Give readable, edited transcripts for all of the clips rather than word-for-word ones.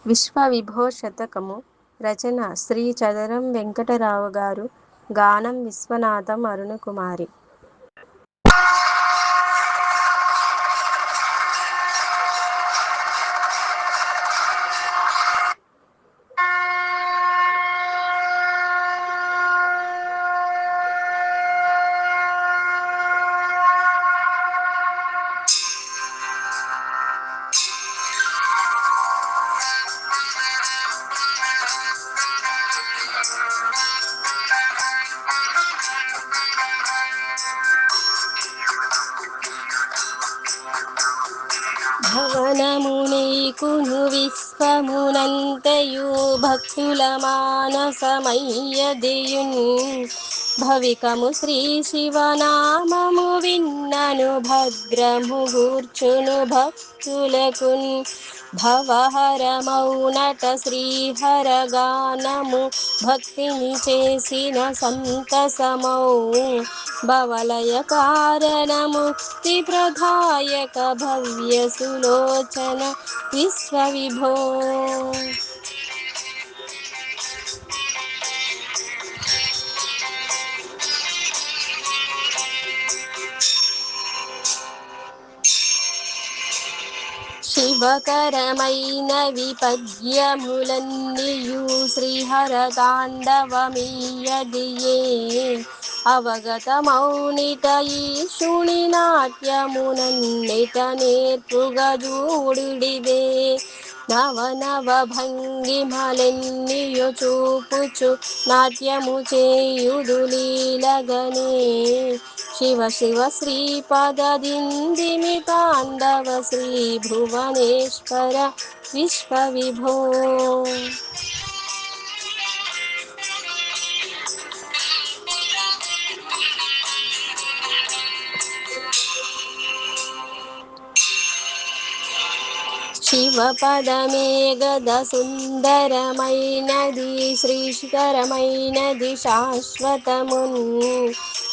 విశ్వవిభో శతకము రచన శ్రీ చదరం వెంకటరావు గారు. గానం విశ్వనాథం అరుణకుమారి. భవనమునీకును విశ్వమునంతయు భక్తుల మానసమయ్యదియున్ భవికము శ్రీ శివనామము విన్నను భద్రము గూర్చును భక్తులకున్ భవహరమౌనట శ్రీహరగానము భక్తిని చేసిన సంతసమౌ భవలయ కారణ ముక్తి ప్రదాయక భవ్య సులోచన విశ్వవిభో. శివకరమైన విపద్యములన్నీయు శ్రీహర తాండవమీయదియే అవగతమౌనిట ఈశుని నాట్యమునన్నిట నేర్పుగా జూడుడిదే నవనవ భంగిమలెన్నియు చూపుచు నాట్యము చేయుదు లీలగనే శివ శివ శ్రీపద దిందిమి తాండవ శ్రీ భువనేశ్వర విశ్వవిభో. శివపదమే గద సుందరమైనది శ్రీకరమైనది శాశ్వతమున్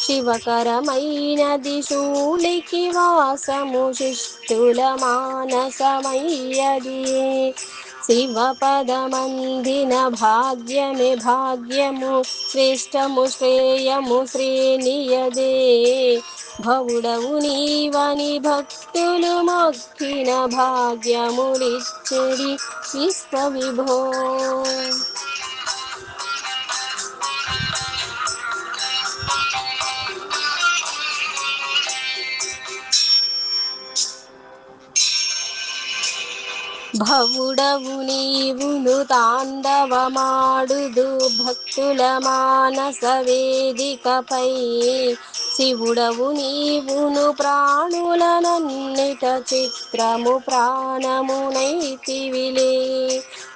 శివకరమైనది శూలికి వాసము శిష్టుల మానసమయ్యది శివపదమందిన భాగ్యమే భాగ్యము శ్రేష్టము శ్రేయము శ్రేణియదే భవుడవు నీవని భక్తులు మొక్కిన భాగ్యములిచ్చెడి విశ్వవిభో. భవుడవు నీవును తాండవమాడుదు భక్తుల మానస వేదికపై శివుడవు నీవును ప్రాణులనన్నిట చిత్రము ప్రాణమునైతివిలే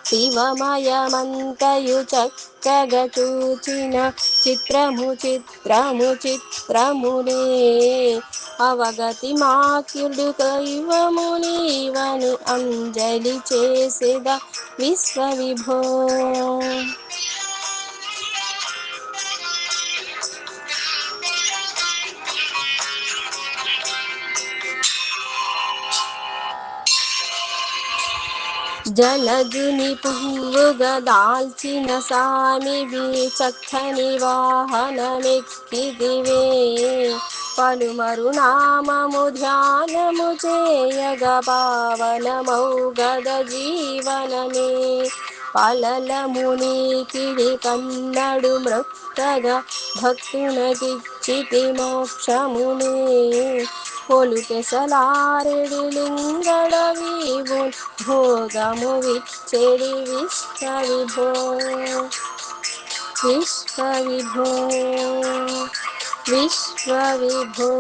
శివమయమంతయు చక్కగా చూచిన చిత్రము చిత్రము చిత్రమునే అవగతి మాకుడు కైవము నీవని అంజలి చేసేద విశ్వవిభో. జలజుని పువ్వుగా దాల్చిన సామివి చక్కని వాహనమెక్కిదివే పలుమరు నామము ధ్యానము చేయగ పావనమౌ గద జీవనమే పలలమునికిడి కన్నడు మృక్తగా భక్తునకిచ్చితి మోక్షమునే పొలుపెసలారెడి లింగడవీవు భోగము విచ్చెడి విశ్వవిభో విశ్వవిభో విశ్వవిభో.